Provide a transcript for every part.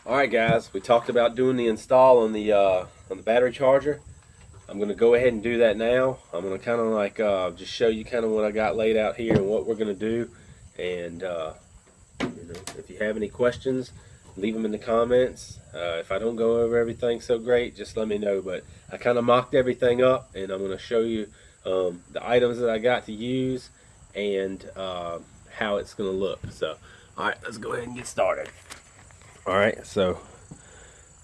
Alright guys, we talked about doing the install on the battery charger. I'm going to go ahead and do that now. I'm going to kind of like just show you kind of what I got laid out here and what we're going to do. And if you have any questions, leave them in the comments. If I don't go over everything so great, just let me know. But I kind of mocked everything up, and I'm going to show you the items that I got to use and how it's going to look. So, alright, let's go ahead and get started. Alright, so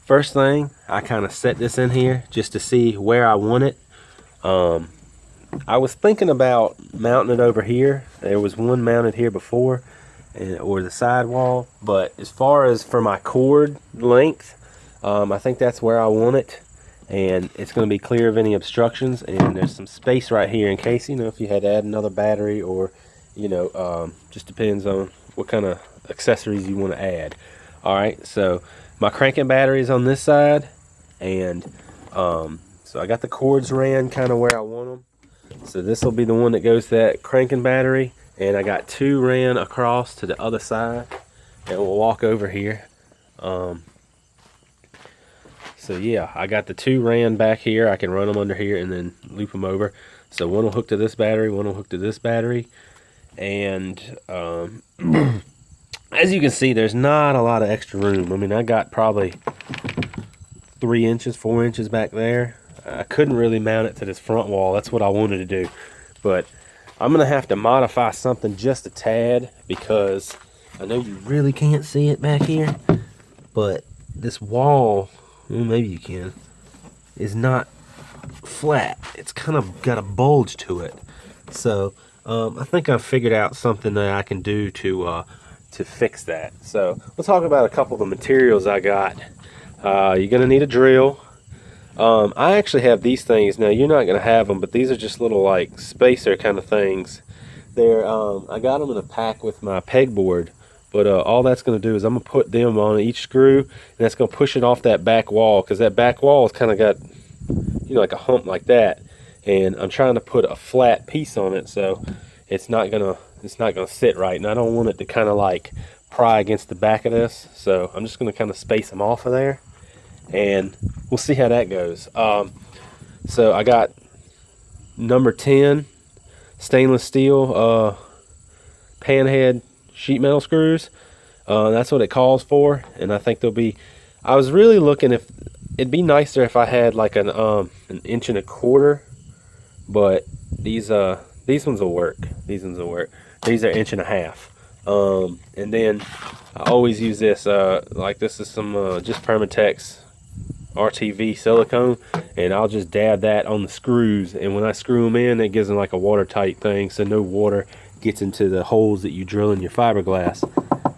first thing, I kind of set this in here just to see where I want it. I was thinking about mounting it over here. There was one mounted here before, or the side wall, but as far as for my cord length, I think that's where I want it, and it's going to be clear of any obstructions, and there's some space right here in case, if you had to add another battery, or just depends on what kind of accessories you want to add. Alright, so my cranking battery is on this side, and so I got the cords ran kind of where I want them. So this will be the one that goes to that cranking battery, and I got two ran across to the other side, and we'll walk over here. So yeah, I got the two ran back here. I can run them under here and then loop them over. So one will hook to this battery, one will hook to this battery, and as you can see, there's not a lot of extra room. I mean, I got probably 3 inches, 4 inches back there. I couldn't really mount it to this front wall. That's what I wanted to do. But I'm going to have to modify something just a tad, because I know you really can't see it back here, but this wall, well, maybe you can, is not flat. It's kind of got a bulge to it. So I think I've figured out something that I can do to fix that. So we'll talk about a couple of the materials I got. You're going to need a drill. I actually have these things. Now, you're not going to have them, but these are just little like spacer kind of things. They're I got them in a pack with my pegboard, but all that's going to do is I'm going to put them on each screw, and that's going to push it off that back wall, because that back wall has kind of got, like a hump like that, and I'm trying to put a flat piece on it, so it's not gonna sit right, and I don't want it to kind of like pry against the back of this. So I'm just gonna kind of space them off of there, and we'll see how that goes. So I got number 10 stainless steel panhead sheet metal screws. That's what it calls for, and I think they'll be. I was really looking, if it'd be nicer if I had like an 1.25 inches, but these ones will work. These ones will work. These are 1.5 inches. And then I always use this, like this is some just Permatex RTV silicone, and I'll just dab that on the screws, and when I screw them in, it gives them like a watertight thing, so no water gets into the holes that you drill in your fiberglass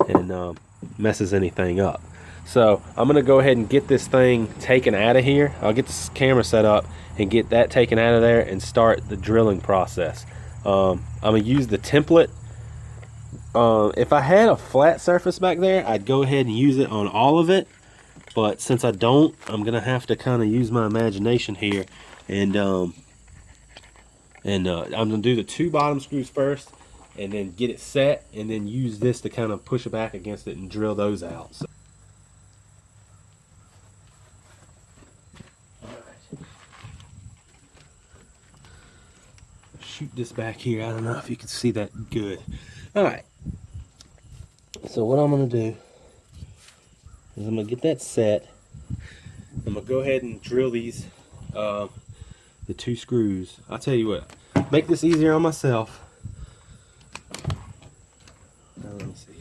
and messes anything up. So I'm gonna go ahead and get this thing taken out of here. I'll get this camera set up and get that taken out of there and start the drilling process. I'm gonna use the template. If I had a flat surface back there, I'd go ahead and use it on all of it, but since I don't, I'm gonna have to kind of use my imagination here, and I'm gonna do the 2 bottom screws first, and then get it set, and then use this to kind of push it back against it and drill those out. So, shoot this back here. I don't know if you can see that good. Alright, so what I'm going to do is I'm going to get that set. I'm going to go ahead and drill these, the 2 screws. I'll tell you what, make this easier on myself. Now, let me see.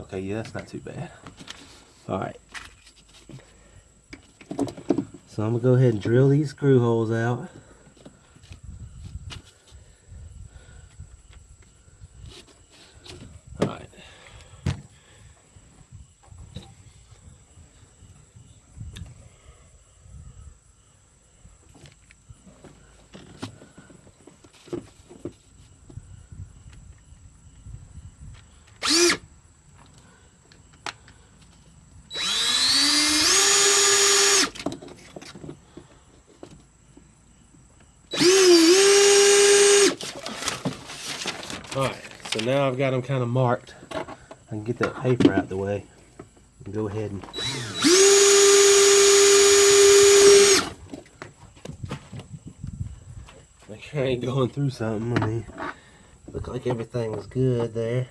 Okay, yeah, that's not too bad. Alright, so I'm going to go ahead and drill these screw holes out. Alright, so now I've got them kind of marked. I can get that paper out the way. Go ahead and make sure I ain't going through something. I mean, looked like everything was good there.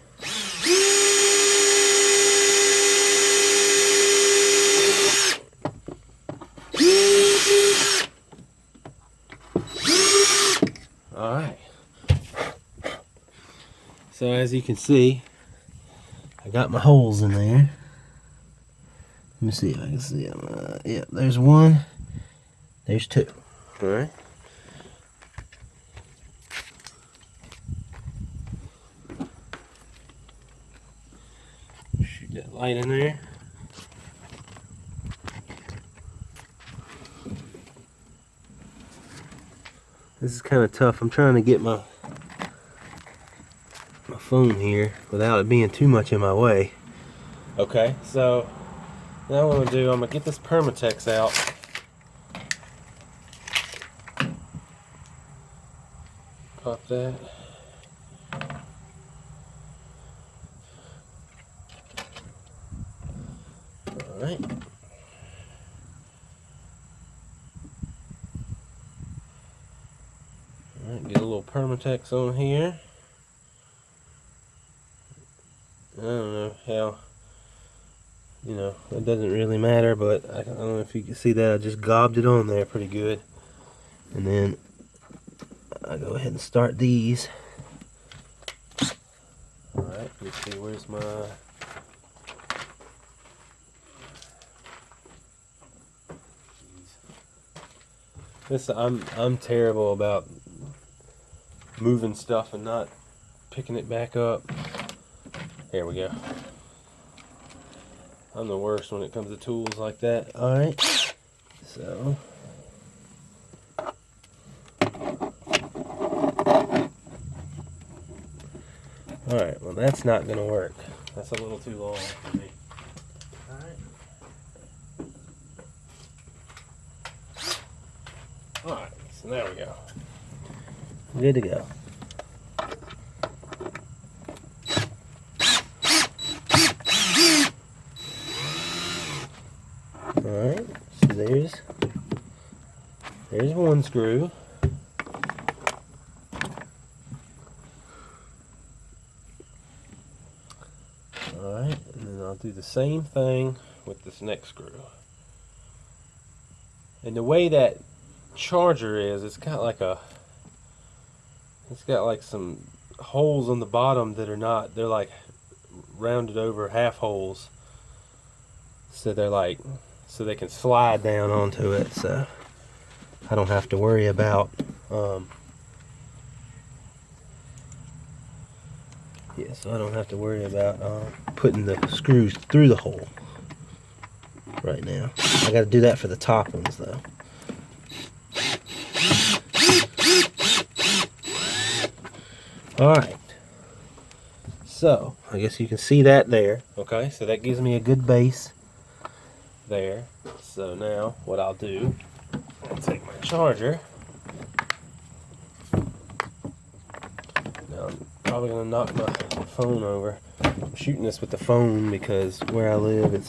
Alright. So as you can see, I got my holes in there. Let me see if I can see them. Yeah, there's one. There's two. Alright. Shoot that light in there. This is kind of tough. I'm trying to get my phone here without it being too much in my way. Okay, so now what I'm gonna do, I'm gonna get this Permatex out. Pop that. Alright. Alright, get a little Permatex on here. I don't know how, you know, it doesn't really matter, but I don't know if you can see that I just gobbed it on there pretty good. And then I go ahead and start these. Alright, let's see, where's my... This, I'm terrible about moving stuff and not picking it back up. Here we go. I'm the worst when it comes to tools like that. Alright, so alright, well that's not gonna work. That's a little too long for me. Alright. Alright, so there we go. Good to go. Alright, so there's one screw. Alright, and then I'll do the same thing with this next screw. And the way that charger is, it's got like some holes on the bottom that are not, they're like rounded over half holes. So they're like, so they can slide down onto it, so I don't have to worry about so I don't have to worry about putting the screws through the hole right now. I got to do that for the top ones though. Alright, so I guess you can see that there. Okay, so that gives me a good base there. So now what I'll do, I'll take my charger. Now I'm probably going to knock my phone over. I'm shooting this with the phone because where I live it's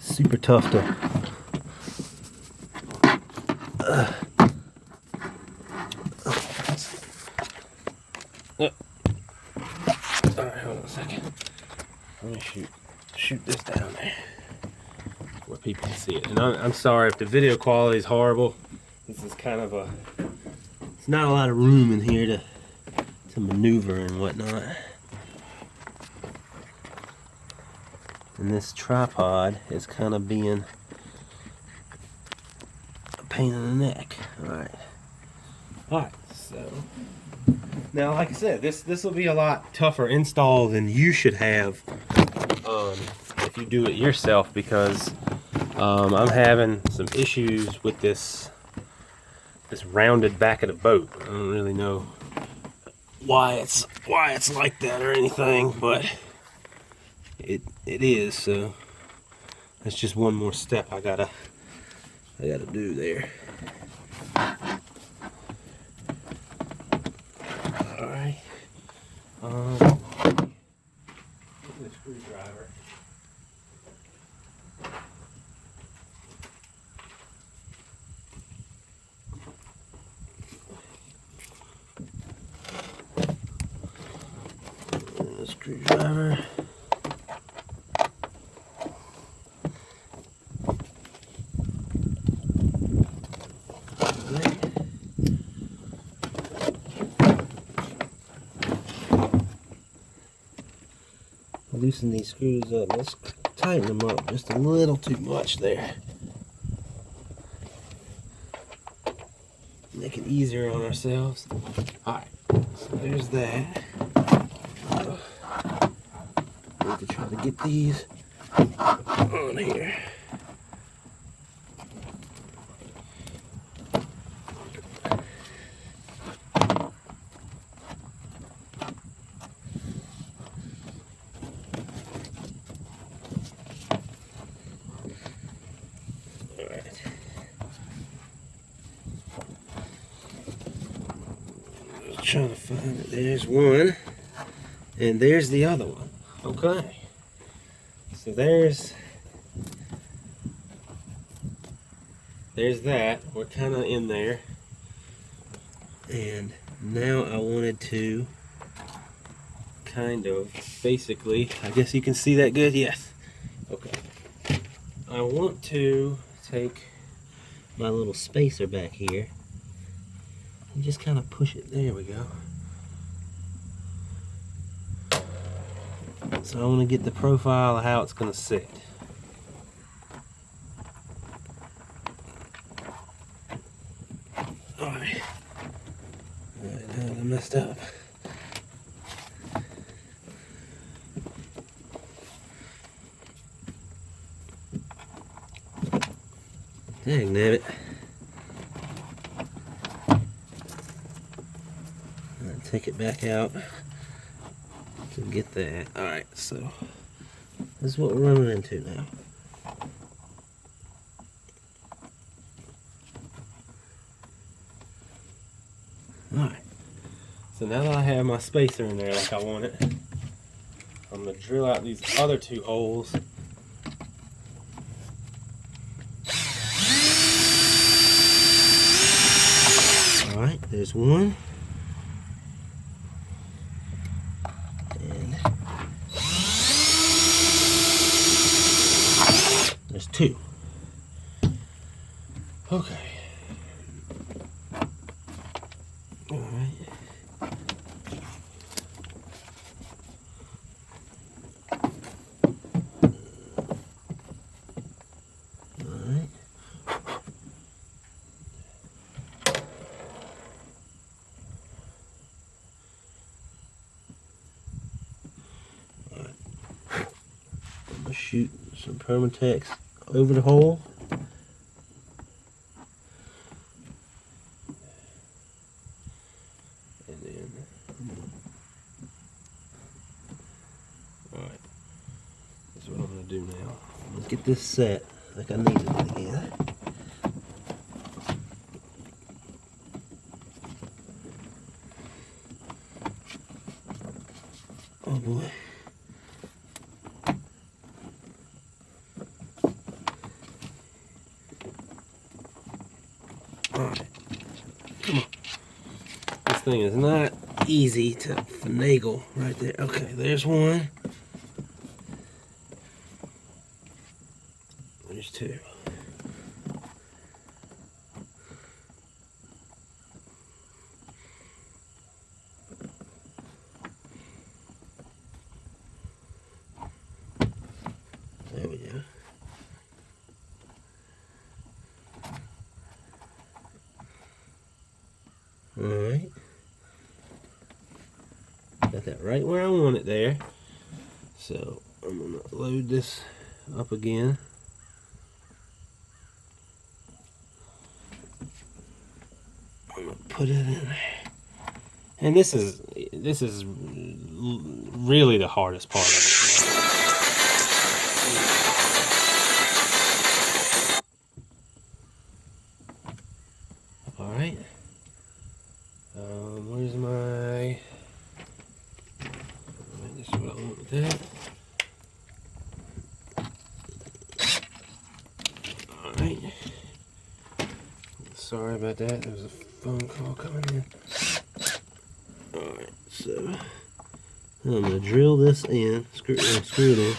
super tough to Alright, hold on a second. Let me shoot this down there where people can see it. And I'm sorry if the video quality is horrible. This is kind of it's not a lot of room in here to maneuver and whatnot. And this tripod is kind of being a pain in the neck. Alright, so now like I said, this will be a lot tougher install than you should have if you do it yourself, because I'm having some issues with this rounded back of the boat. I don't really know why it's like that or anything, but it is. So that's just one more step I gotta do there. All right. The screwdriver. screwdriver. Loosen these screws up. Let's tighten them up just a little too much there. Make it easier on ourselves. Alright, so there's that. Need to try to get these on here. Trying to find it. There's one, and there's the other one. Okay, so there's that. We're kind of in there, and now I wanted to kind of basically, I guess you can see that good. Yes. Okay. I want to take my little spacer back here. You just kind of push it. There we go. So I want to get the profile of how it's going to sit. Alright. Alright, now I messed up. Dang, nabbit. Take it back out to get that. Alright, so this is what we're running into now. Alright, so now that I have my spacer in there like I want it, I'm going to drill out these other two holes. Alright, there's one. There's two. Okay. All right. All right. All right. I'm gonna shoot some Permatex over the hole. And then, alright, that's what I'm going to do now. Let's get this set like I need it again. Oh boy. Alright, come on. This thing is not easy to finagle right there. Okay, there's one. There's two. There we go. Alright. Got that right where I want it there. So I'm going to load this up again. I'm going to put it in there. And this is really the hardest part of it. Alright. Where's my... This is what I want with that. Alright. Sorry about that. There was a phone call coming in. Alright, so I'm going to drill this in, screw it in.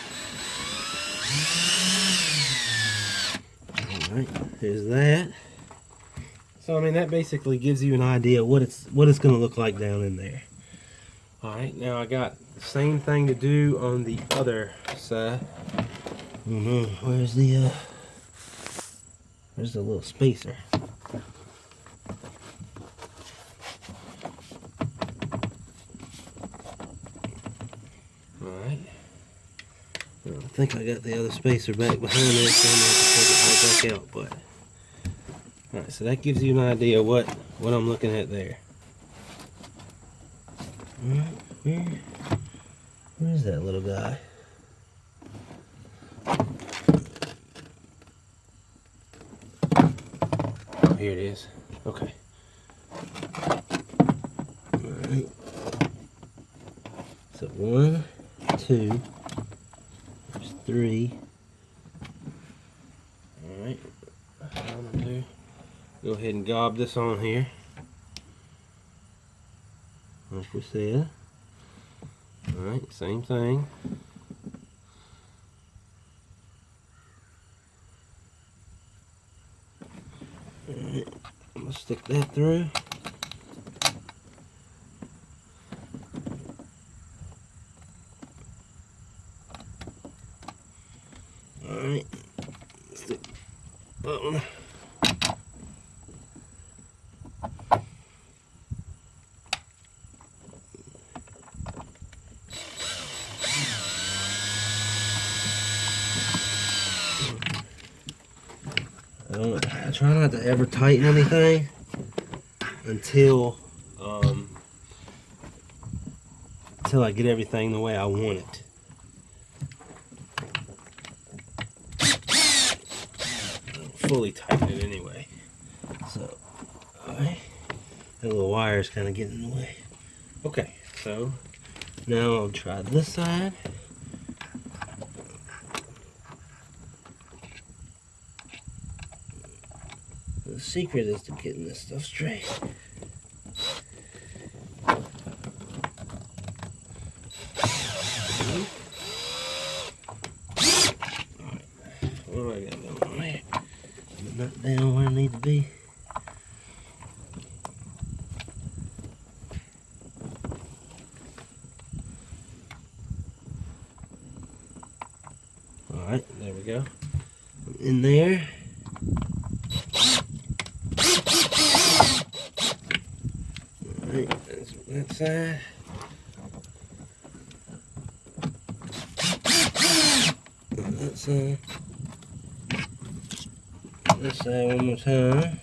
Alright, there's that. So I mean that basically gives you an idea what it's going to look like down in there. Alright, now I got the same thing to do on the other side. Where's the little spacer? Alright. I think I got the other spacer back behind there, so I'm going to have to take it right back out, but alright, so that gives you an idea what I'm looking at there. Alright, where's that little guy? Oh, here it is. Okay. Alright. So 1, 2, there's 3. Alright. What I'm gonna do, go ahead and gob this on here. Like we said. Alright, same thing. Alright, I'm gonna stick that through. Alright, stick that one. I try not to ever tighten anything until I get everything the way I want it. Fully tighten it anyway. So, alright. That little wire is kind of getting in the way. Okay, so now I'll try this side. The secret is to getting this stuff straight. Alright, what do I got going on there? Nut down where I need to be. Alright, there we go. In there. Alright, that's that side. That side. This side one more time.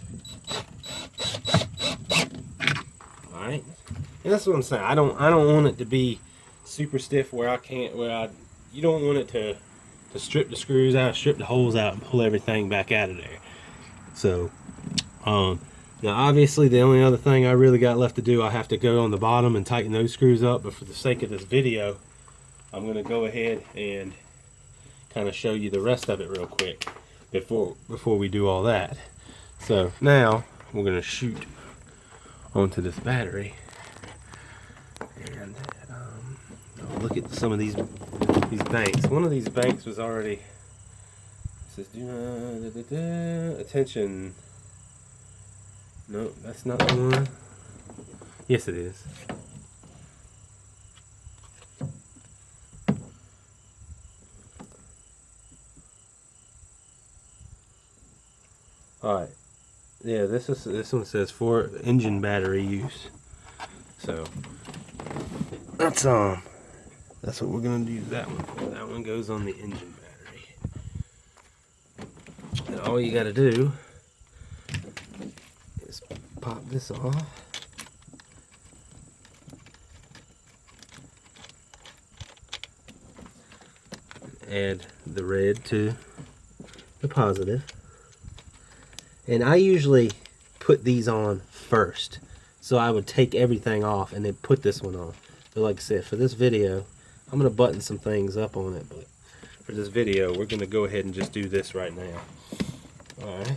Alright. And that's what I'm saying. I don't want it to be super stiff where you don't want it to strip the screws out, strip the holes out, and pull everything back out of there. So, now obviously the only other thing I really got left to do, I have to go on the bottom and tighten those screws up, but for the sake of this video, I'm going to go ahead and kind of show you the rest of it real quick before we do all that. So now we're going to shoot onto this battery and look at some of these banks. One of these banks was already, it says attention. No, that's not the one. Yes, it is. All right. Yeah, this one says for engine battery use. So that's what we're gonna use that one for. That one goes on the engine battery. And all you gotta do is pop this off. Add the red to the positive. And I usually put these on first. So I would take everything off and then put this one on. But like I said, for this video, I'm going to button some things up on it. But for this video, we're going to go ahead and just do this right now. Alright.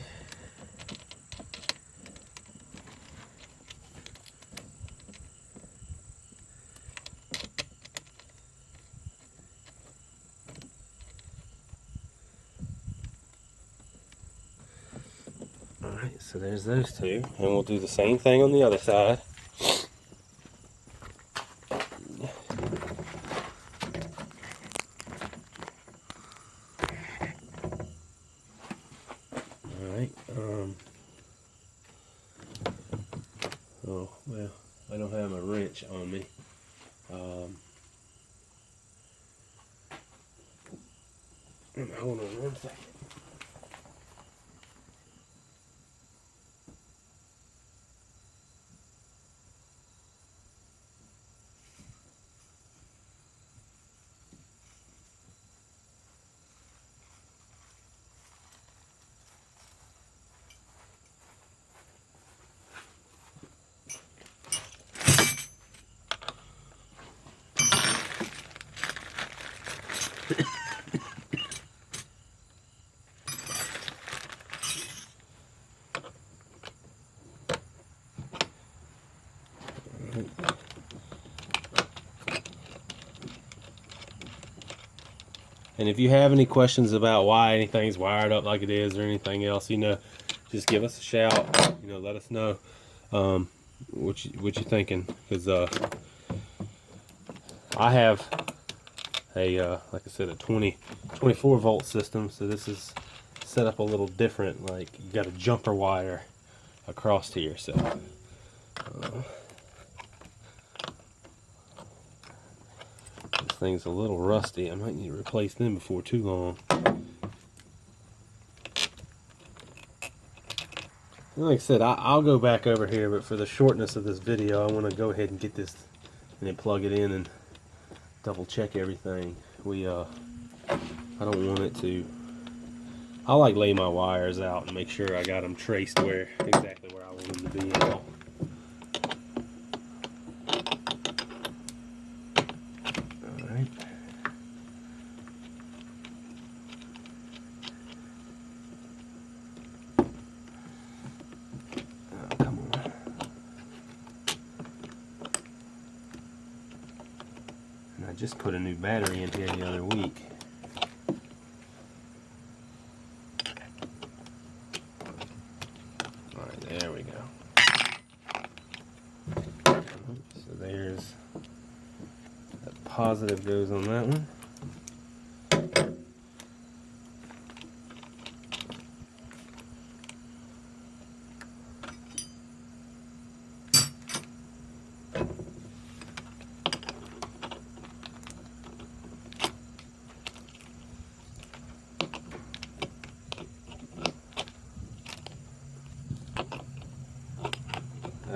Alright, so there's those two. And we'll do the same thing on the other side. Alright, oh, well, I don't have my wrench on me. Hold on one second. And if you have any questions about why anything's wired up like it is or anything else, you know, just give us a shout. You know, let us know what you're thinking, because I have a like I said, a 24 volt system, so this is set up a little different. Like, you got a jumper wire across here, so this thing's a little rusty. I might need to replace them before too long. Like I said, I'll go back over here, but for the shortness of this video, I want to go ahead and get this and then plug it in and double check everything. I don't want it to. I like lay my wires out and make sure I got them traced exactly where I want them to be. Alright. Oh, come on. And I just put a new battery in here the other week. Alright, there we go. So there's that positive goes on that one.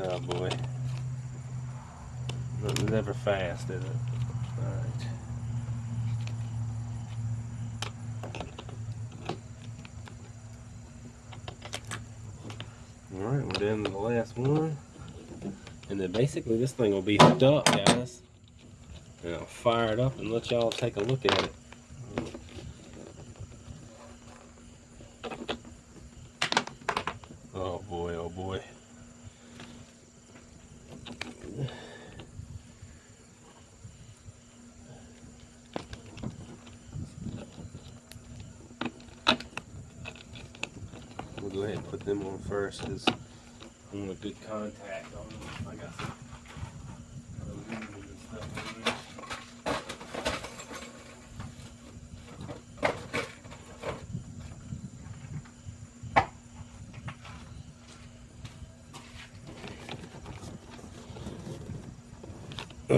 Oh boy. Nothing's ever fast, is it? Alright. Alright, we're down to the last one. And then basically this thing will be hooked up, guys. And I'll fire it up and let y'all take a look at it. Oh boy, oh boy. We'll go ahead and put them on first, because I want a good contact on them. I got some aluminum and stuff in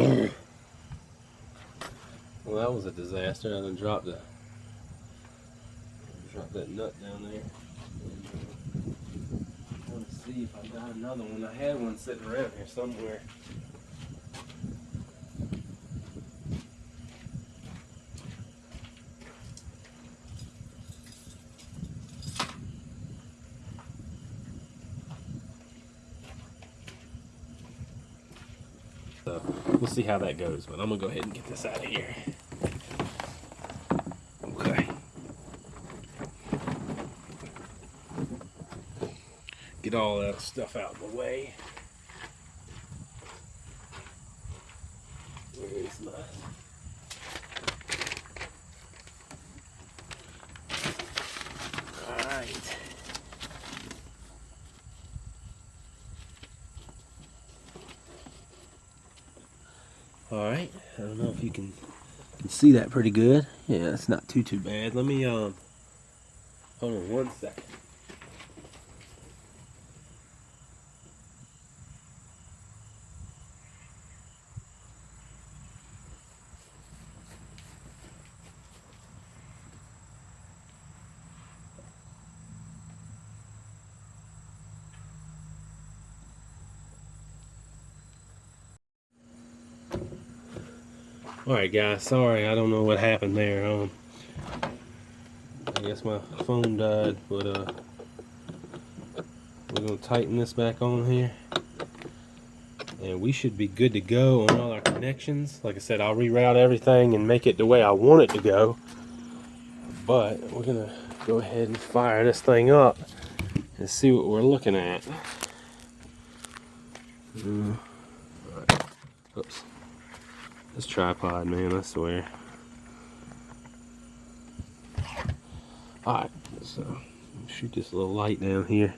there. Well, that was a disaster. I done dropped that nut down there. I want to see if I got another one. I had one sitting around here somewhere. So we'll see how that goes, but I'm gonna go ahead and get this out of here. Okay. Get all that stuff out of the way. Where's my... Alright. All right, I don't know if you can see that pretty good. Yeah, it's not too bad. Let me hold on one second. All right, guys. Sorry, I don't know what happened there. I guess my phone died, but we're gonna tighten this back on here, and we should be good to go on all our connections. Like I said, I'll reroute everything and make it the way I want it to go. But we're gonna go ahead and fire this thing up and see what we're looking at. All right. Oops. This tripod, man, I swear. Alright, so shoot this little light down here.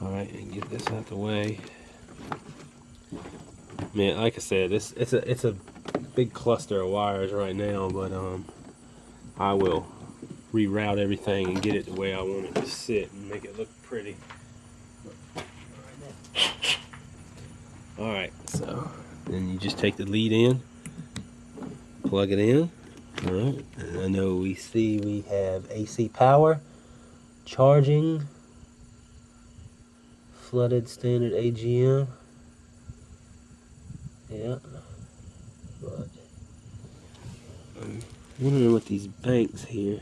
Alright, and get this out the way. Man, like I said, it's a big cluster of wires right now, but I will reroute everything and get it the way I want it to sit and make it look pretty. Alright, so then you just take the lead in, plug it in. Alright, and I know we have AC power, charging, flooded standard AGM. Yeah, but I'm wondering what these banks here.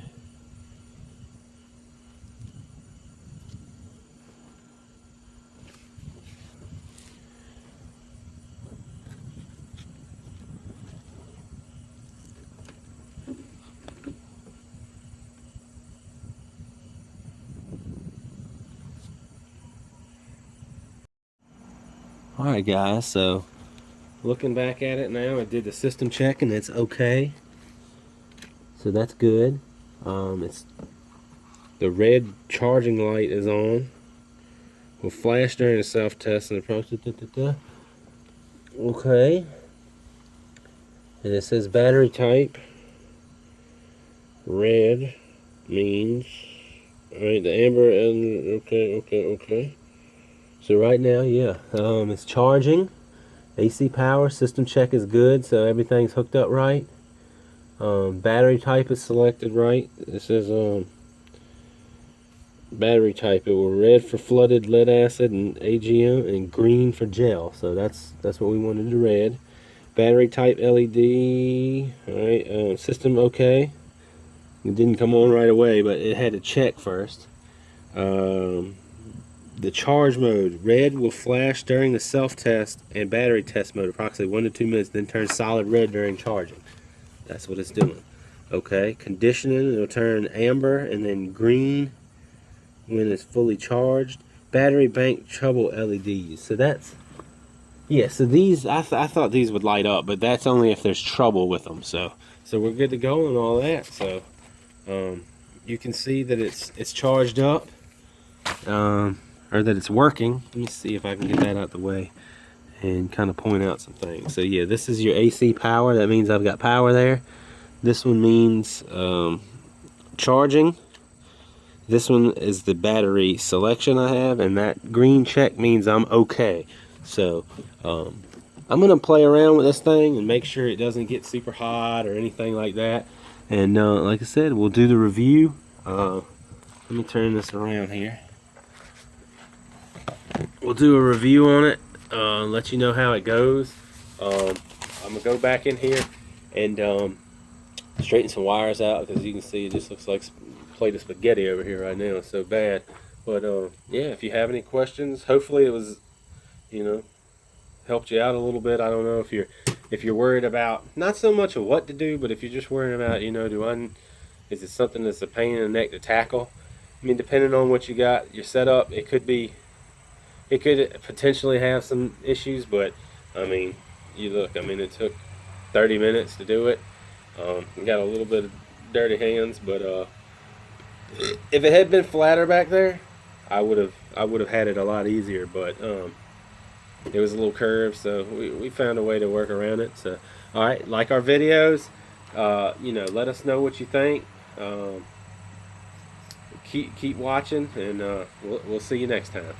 Alright guys, so looking back at it now, I did the system check and it's okay. So that's good. It's the red charging light is on. Will flash during the self-test and approach. Okay. And it says battery type. Red means, alright, the amber and okay. So right now, yeah, it's charging. AC power, system check is good, so everything's hooked up right. Battery type is selected right. It says battery type. It will red for flooded lead acid and AGM, and green for gel. So that's what we wanted to red. Battery type LED. All right. System okay. It didn't come on right away, but it had to check first. The charge mode, red will flash during the self-test and battery test mode approximately 1 to 2 minutes, then turn solid red during charging. That's what it's doing. Okay, conditioning, it'll turn amber and then green when it's fully charged. Battery bank trouble LEDs. So that's, yeah, so these, I thought these would light up, but that's only if there's trouble with them. So we're good to go and all that. So you can see that it's charged up. Or that it's working. Let me see if I can get that out the way and kind of point out some things. So yeah, this is your AC power. That means I've got power there. This one means charging. This one is the battery selection I have, and that green check means I'm okay. So I'm gonna play around with this thing and make sure it doesn't get super hot or anything like that. And like I said, we'll do the review. Let me turn this around here. We'll do a review on it, let you know how it goes. I'm gonna go back in here and straighten some wires out, because you can see it just looks like a plate of spaghetti over here right now. It's so bad. But yeah, if you have any questions, hopefully it was, helped you out a little bit. I don't know if you're worried about not so much of what to do, but if you're just worried about, is it something that's a pain in the neck to tackle? I mean, depending on what you got, your setup, it could potentially have some issues, but I mean, it took 30 minutes to do it. We got a little bit of dirty hands, but if it had been flatter back there, I would have had it a lot easier. But it was a little curved, so we found a way to work around it. So, all right, like our videos, you know, let us know what you think. Keep watching, and we'll see you next time.